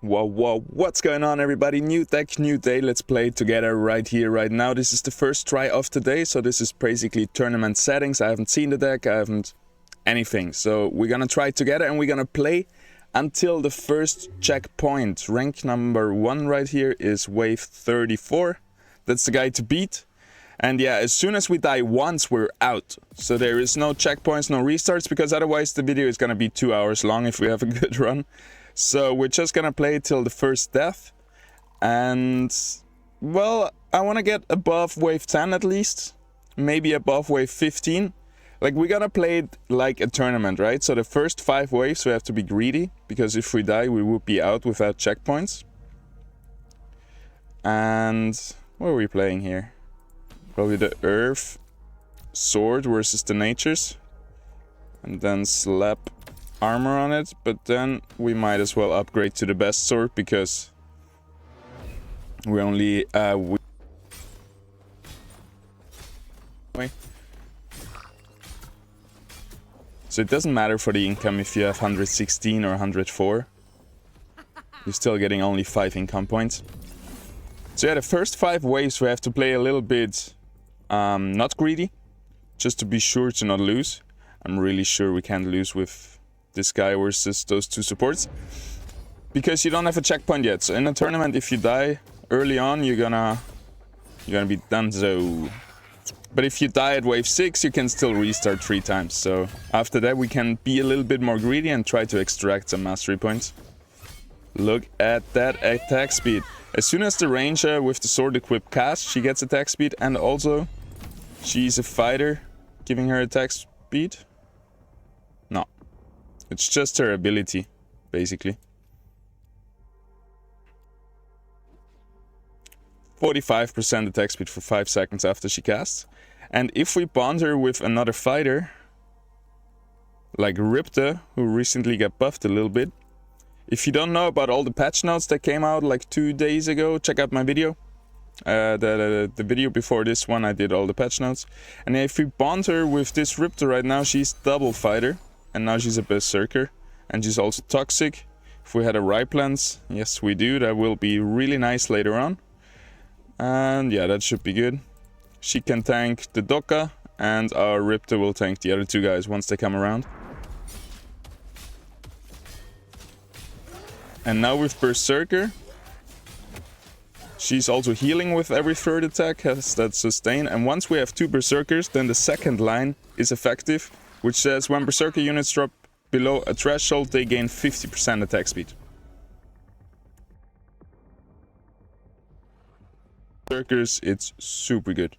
Whoa, what's going on everybody? New deck, new day, let's play together right here, right now. This is the first try of the day, so this is basically tournament settings. I haven't seen the deck, I haven't anything. So we're gonna try it together and we're gonna play until the first checkpoint. Rank number 1 right here is wave 34. That's the guy to beat. And yeah, as soon as we die once, we're out. So there is no checkpoints, no restarts, because otherwise the video is gonna be 2 hours long if we have a good run. So we're just gonna play till the first death. And, well, I wanna get above wave 10 at least. Maybe above wave 15. Like, we're gonna play it like a tournament, right? So the first 5 waves we have to be greedy, because if we die we would be out without checkpoints. And what are we playing here? Probably the Earth Sword versus the Natures. And then slap armor on it, but then we might as well upgrade to the best sword because we only so it doesn't matter for the income if you have 116 or 104. You're still getting only 5 income points. So yeah, the first 5 waves we have to play a little bit not greedy, just to be sure to not lose. I'm really sure we can't lose with this guy versus those 2 supports, because you don't have a checkpoint yet. So in a tournament, if you die early on, you're gonna be done. So, but if you die at wave 6, you can still restart 3 times. So after that, we can be a little bit more greedy and try to extract some mastery points. Look at that attack speed. As soon as the ranger with the sword equipped casts, she gets attack speed, and also she's a fighter, giving her attack speed. No. It's just her ability, basically. 45% attack speed for 5 seconds after she casts. And if we bond her with another fighter, like Ripta, who recently got buffed a little bit. If you don't know about all the patch notes that came out like 2 days ago, check out my video. The video before this one, I did all the patch notes. And if we bond her with this Ripta right now, she's double fighter. And now she's a Berserker, and she's also toxic. If we had a Riplance, yes we do, that will be really nice later on. And yeah, that should be good. She can tank the Dokka, and our Ripta will tank the other 2 guys once they come around. And now with Berserker, she's also healing with every 3rd attack, has that sustain. And once we have 2 Berserkers, then the second line is effective, which says when Berserker units drop below a threshold, they gain 50% attack speed. Berserkers, it's super good.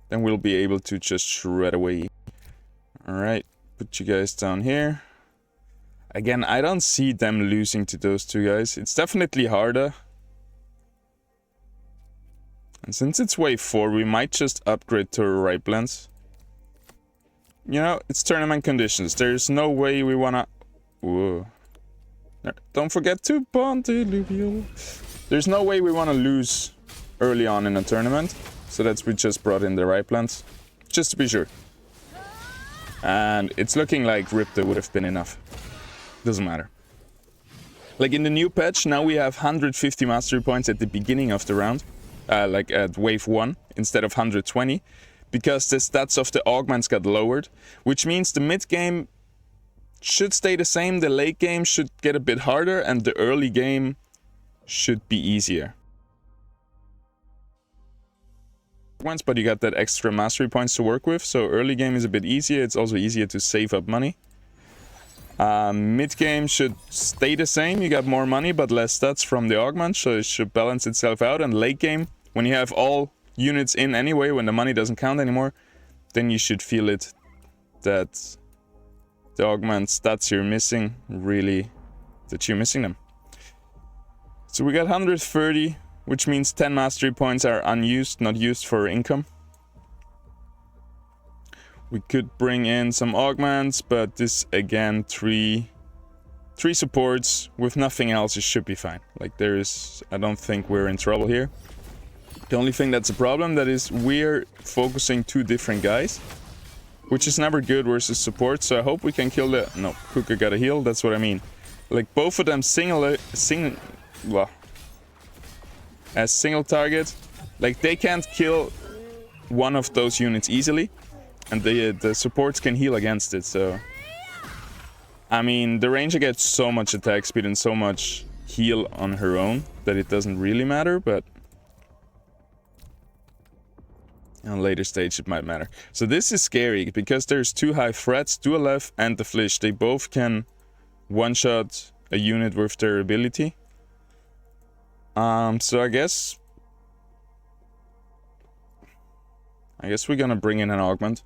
Then we'll be able to just shred away. Alright, put you guys down here. Again, I don't see them losing to those 2 guys. It's definitely harder. And since it's wave 4, we might just upgrade to a Riplance. You know, it's tournament conditions. There's no way we wanna... Whoa. Don't forget to bond Illuvium. There's no way we wanna lose early on in a tournament. So that's we just brought in the Riplance. Just to be sure. And it's looking like Ripta would have been enough. Doesn't matter. Like in the new patch, now we have 150 mastery points at the beginning of the round. Like at wave 1 instead of 120. Because the stats of the augments got lowered, which means the mid game should stay the same, the late game should get a bit harder, and the early game should be easier. Once, but you got that extra mastery points to work with, so early game is a bit easier. It's also easier to save up money. Mid game should stay the same, you got more money but less stats from the augment, so it should balance itself out. And late game, when you have all units in anyway, when the money doesn't count anymore, then you should feel it that the augment stats you're missing, really, that you're missing them. So we got 130, which means 10 mastery points are unused, not used for income. We could bring in some augments, but this again, three supports with nothing else, it should be fine. Like I don't think we're in trouble here. The only thing that's a problem, that is we're focusing 2 different guys. which is never good versus support, so I hope we can kill the... No, Kuka got a heal, that's what I mean. Like both of them well, as single target. Like they can't kill one of those units easily, and the supports can heal against it. So I mean, the ranger gets so much attack speed and so much heal on her own that it doesn't really matter, but on a later stage it might matter. So this is scary because there's two high threats, Dualef and the Flish. They both can one-shot a unit with their ability. So I guess we're gonna bring in an augment.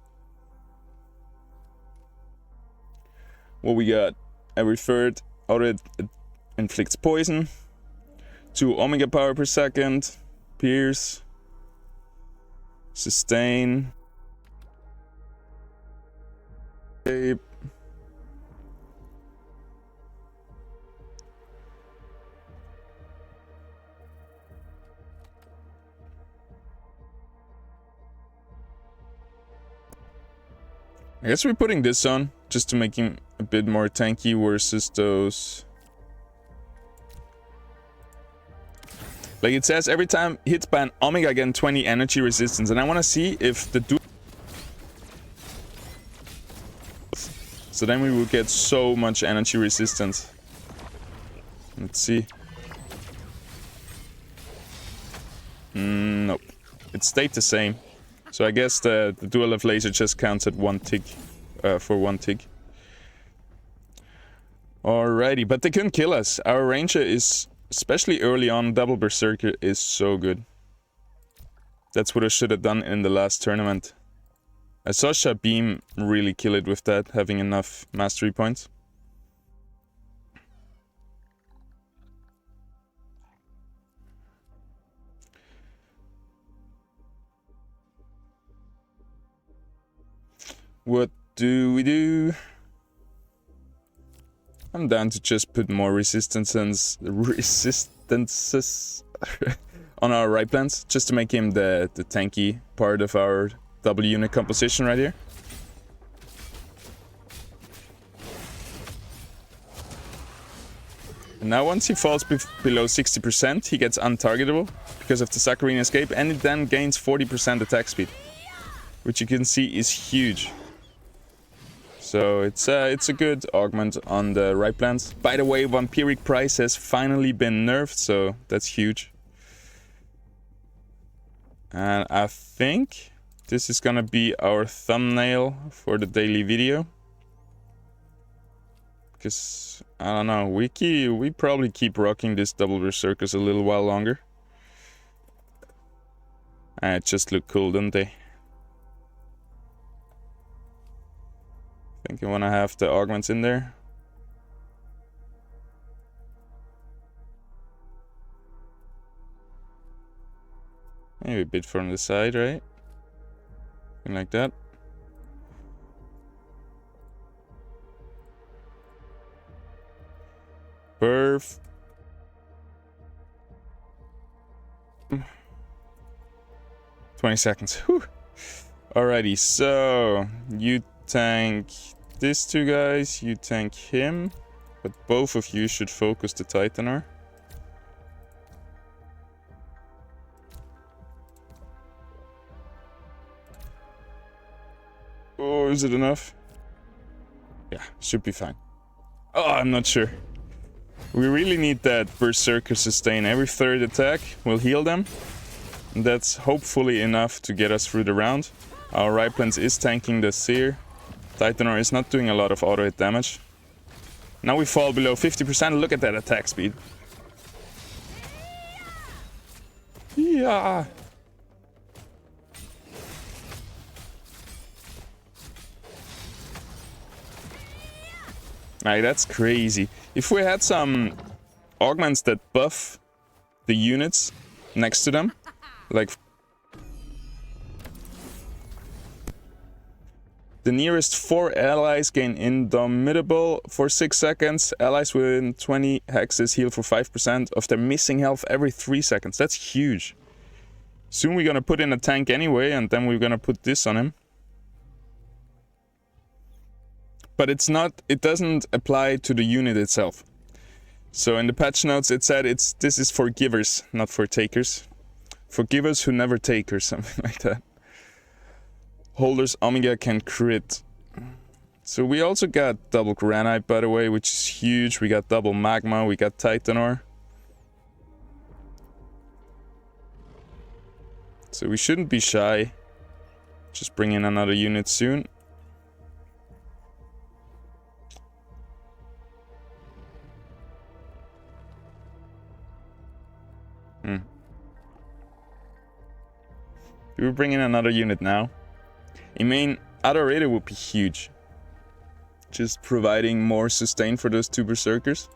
What we got? Every third auto inflicts poison, 2 omega power per second, pierce, sustain, escape. I guess we're putting this on just to make him a bit more tanky versus those. Like it says, every time hit by an Omega, again 20 energy resistance, and I want to see if the so then we will get so much energy resistance. Let's see. Nope, it stayed the same. So I guess the dual of laser just counts at 1 tick for 1 tick. Alrighty, but they couldn't kill us. Our ranger is, especially early on, double Berserker is so good. That's what I should have done in the last tournament. I saw Shabim really kill it with that, having enough mastery points. What do we do? I'm down to just put more resistances on our right plans, just to make him the tanky part of our double unit composition right here. And now once he falls below 60%, he gets untargetable because of the Saccharine escape, and it then gains 40% attack speed, which you can see is huge. So it's a good augment on the right plans. By the way, Vampiric Price has finally been nerfed, so that's huge. And I think this is gonna be our thumbnail for the daily video. Because, I don't know, we probably keep rocking this double Berserkers a little while longer. And it just look cool, don't they? I think I want to have the augments in there. Maybe a bit from the side, right? Something like that. Perf. 20 seconds. Whew. Alrighty, so you tank these two guys, you tank him, but both of you should focus the Titaner. Oh, is it enough? Yeah, should be fine. Oh, I'm not sure. We really need that Berserker sustain. Every third attack will heal them. And that's hopefully enough to get us through the round. Our right plans is tanking the Seer. Titaner is not doing a lot of auto hit damage. Now we fall below 50%. Look at that attack speed. Yeah. Like, that's crazy. If we had some augments that buff the units next to them, like the nearest 4 allies gain Indomitable for 6 seconds. Allies within 20 hexes heal for 5% of their missing health every 3 seconds. That's huge. Soon we're gonna put in a tank anyway, and then we're gonna put this on him. But it's not, it doesn't apply to the unit itself. So in the patch notes it said this is for givers, not for takers. For givers who never take or something like that. Holders Omega can crit. So we also got double granite, by the way, which is huge. We got double magma, we got titan ore. So we shouldn't be shy. Just bring in another unit soon. Do we bring in another unit now? I mean, Adorator would be huge. Just providing more sustain for those two Berserkers.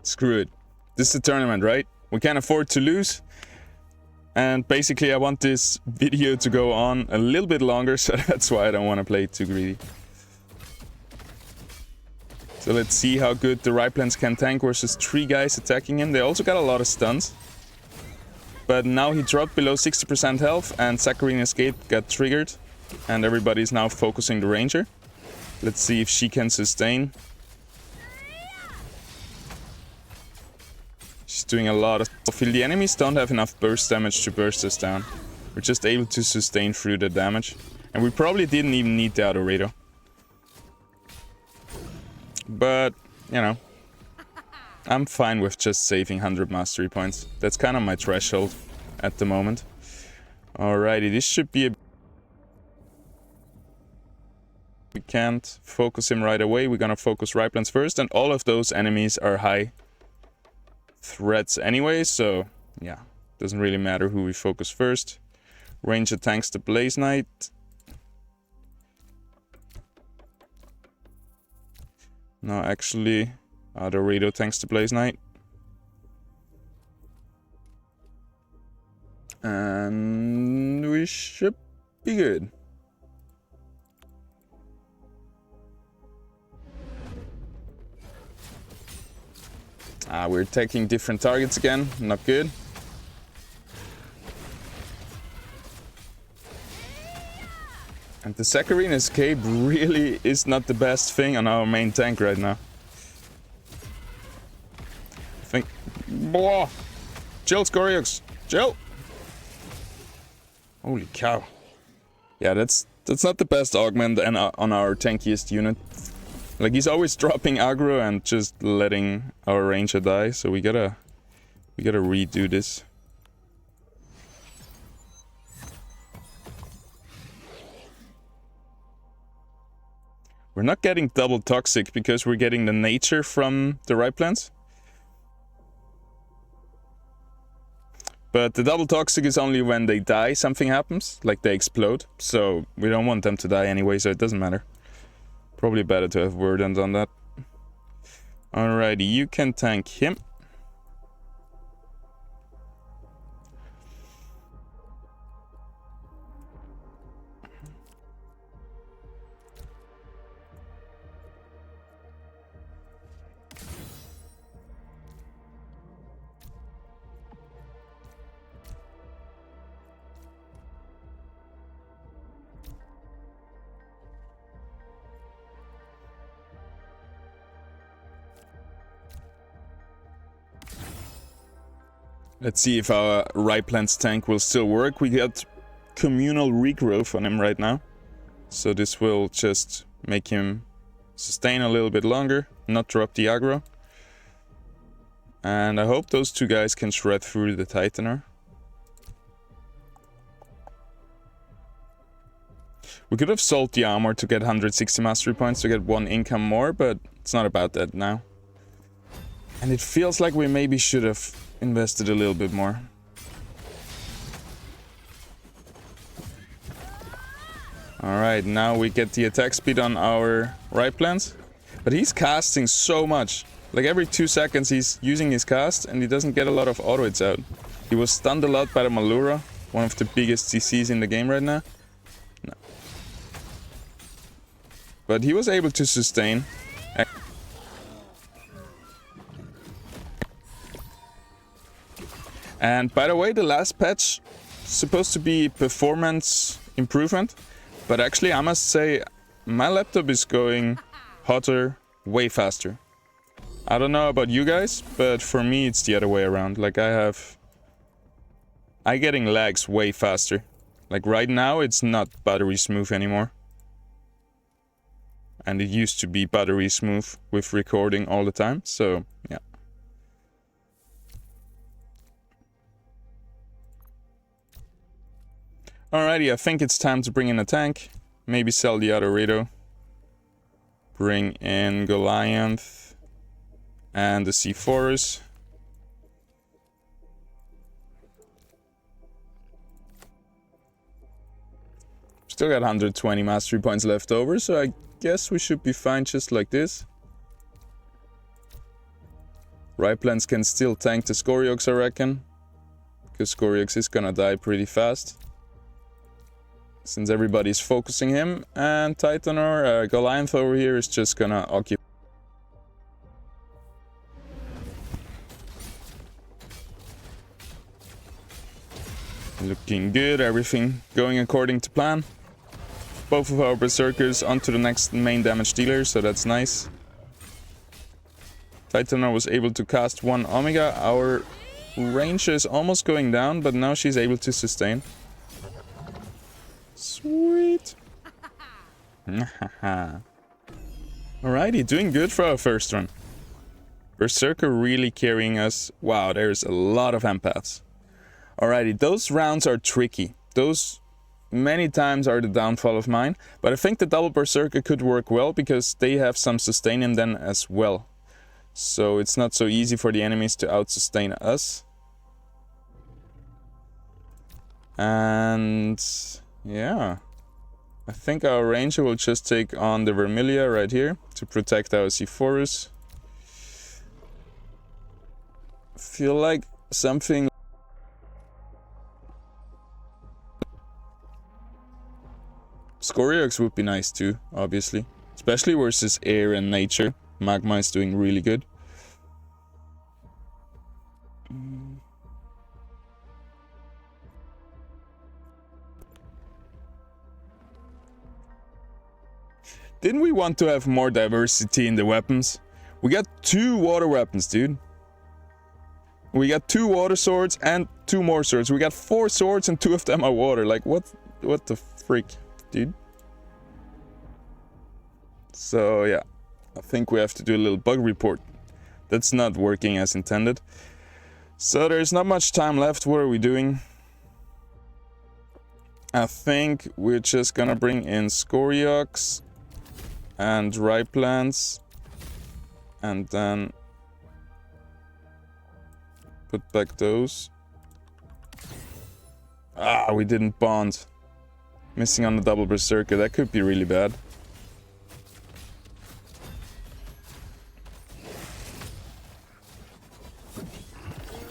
Screw it. This is a tournament, right? We can't afford to lose. And basically I want this video to go on a little bit longer, so that's why I don't want to play it too greedy. So let's see how good the Ryplans can tank versus 3 guys attacking him. They also got a lot of stuns. But now he dropped below 60% health and Saccharine Escape got triggered. And everybody's now focusing the Ranger. Let's see if she can sustain. She's doing a lot of stuff. The enemies don't have enough burst damage to burst us down. We're just able to sustain through the damage. And we probably didn't even need the Adorator. But, you know, I'm fine with just saving 100 mastery points. That's kind of my threshold at the moment. Alrighty, this should be a... We can't focus him right away. We're gonna focus Ryplans first, and all of those enemies are high threats anyway, so yeah, doesn't really matter who we focus first. Ranger tanks the Blaze Knight. No, actually, Dorado tanks the Blaze Knight. And we should be good. We're attacking different targets again, not good. And the Saccharine Escape really is not the best thing on our main tank right now. I think... Blah! Chill, Scoriox! Chill! Holy cow. Yeah, that's not the best augment on our tankiest unit. Like, he's always dropping aggro and just letting our Ranger die, so we gotta redo this. We're not getting double toxic because we're getting the nature from the Ryplans. But the double toxic is only when they die, something happens, like they explode. So we don't want them to die anyway, so it doesn't matter. Probably better to have Verdant on that. Alrighty, you can tank him. Let's see if our Ryplans tank will still work. We got communal regrowth on him right now. So this will just make him sustain a little bit longer, not drop the aggro. And I hope those two guys can shred through the Titaner. We could have sold the armor to get 160 mastery points to get 1 income more, but it's not about that now. And it feels like we maybe should have invested a little bit more. Alright, now we get the attack speed on our Ryplans. But he's casting so much. Like every 2 seconds he's using his cast and he doesn't get a lot of auto hits out. He was stunned a lot by the Malura, one of the biggest CCs in the game right now. No. But he was able to sustain. And by the way, the last patch is supposed to be performance improvement, but actually I must say my laptop is going hotter way faster. I don't know about you guys, but for me it's the other way around. Like I'm getting lags way faster. Like right now it's not buttery smooth anymore. And it used to be buttery smooth with recording all the time, so yeah. Alrighty, I think it's time to bring in a tank. Maybe sell the other Rito. Bring in Goliath and the C4s. Still got 120 mastery points left over, so I guess we should be fine just like this. Ryplans can still tank the Scoriox, I reckon. Because Scoriox is gonna die pretty fast. Since everybody's focusing him, and Titanor, Goliath over here is just gonna occupy. Looking good, everything going according to plan. Both of our Berserkers onto the next main damage dealer, so that's nice. Titanor was able to cast one Omega. Our Ranger is almost going down, but now she's able to sustain. Sweet. Alrighty, doing good for our first run. Berserker really carrying us. Wow, there's a lot of empaths. Alrighty, those rounds are tricky. Those many times are the downfall of mine. But I think the double Berserker could work well because they have some sustain in them as well. So it's not so easy for the enemies to out-sustain us. And yeah, I think our Ranger will just take on the Vermilia right here to protect our C4s. Feel like something... Scoriox would be nice too, obviously. Especially versus air and nature. Magma is doing really good. Didn't we want to have more diversity in the weapons? We got 2 water weapons, dude. We got 2 water swords and 2 more swords. We got 4 swords and 2 of them are water. Like, what the freak, dude? So, yeah. I think we have to do a little bug report. That's not working as intended. So, there's not much time left. What are we doing? I think we're just gonna bring in Scoriox and Ryplans, and then put back those. Ah, we didn't bond. Missing on the double Berserker, that could be really bad.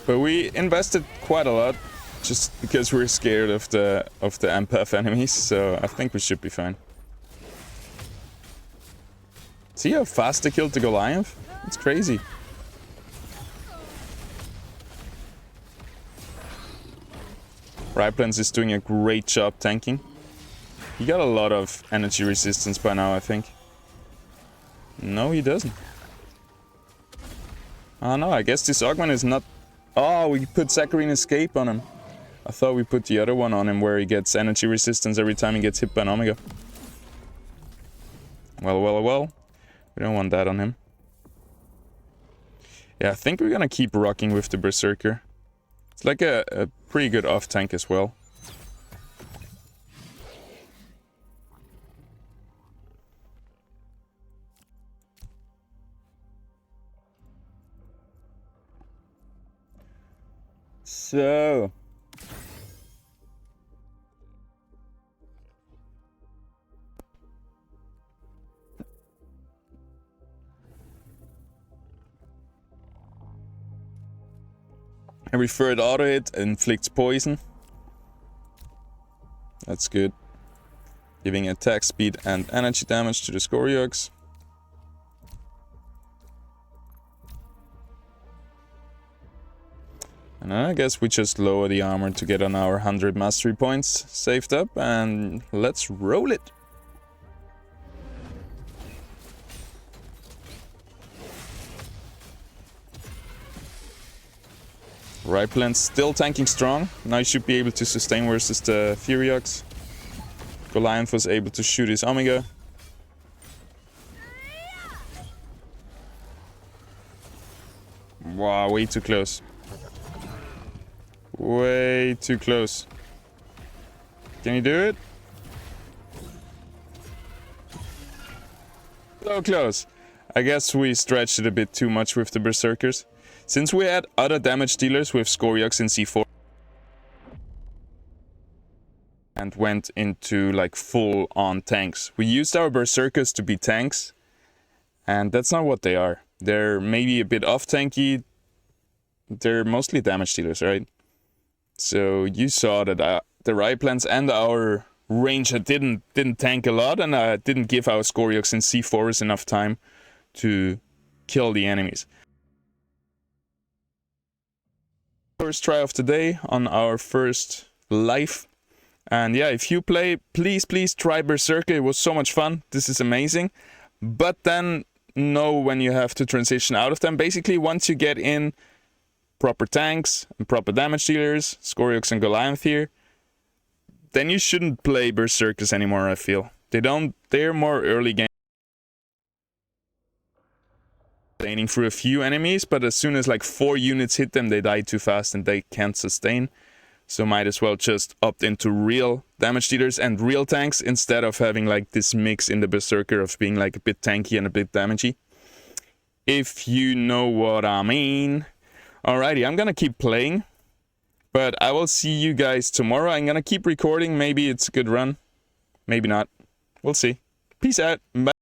But we invested quite a lot, just because we're scared of the empath enemies, so I think we should be fine. See how fast they killed the Goliath? It's crazy. Ryplans is doing a great job tanking. He got a lot of energy resistance by now, I think. No, he doesn't. Oh no, I guess this augment is not... Oh, we put Saccharine Escape on him. I thought we put the other one on him where he gets energy resistance every time he gets hit by an Omega. Well. We don't want that on him. Yeah, I think we're gonna keep rocking with the Berserker. It's like a pretty good off tank as well. So... Every third auto hit inflicts poison. That's good. Giving attack speed and energy damage to the Scoriox. And I guess we just lower the armor to get on our 100 mastery points saved up, and let's roll it. Riplan's still tanking strong. Now you should be able to sustain versus the Furiox. Goliath was able to shoot his Omega. Wow, way too close. Way too close. Can you do it? So close. I guess we stretched it a bit too much with the Berserkers. Since we had other damage dealers with Scoriox in C4 and went into like full on tanks. We used our Berserkers to be tanks, and that's not what they are. They're maybe a bit off tanky. They're mostly damage dealers, right? So you saw that the Riplans and our Ranger didn't tank a lot, and didn't give our Scoriox and C4s enough time to kill the enemies. First try of the day on our first live. And yeah, if you play, please try Berserker. It was so much fun. This is amazing. But then know when you have to transition out of them. Basically, once you get in proper tanks and proper damage dealers, Scoriox and Goliath here, then you shouldn't play Berserkers anymore, I feel. They're more early game. Sustaining through a few enemies, but as soon as like 4 units hit them, they die too fast and they can't sustain. So might as well just opt into real damage dealers and real tanks instead of having like this mix in the Berserker of being like a bit tanky and a bit damagey. If you know what I mean. Alrighty, I'm gonna keep playing, but I will see you guys tomorrow. I'm gonna keep recording. Maybe it's a good run, maybe not. We'll see. Peace out. Bye.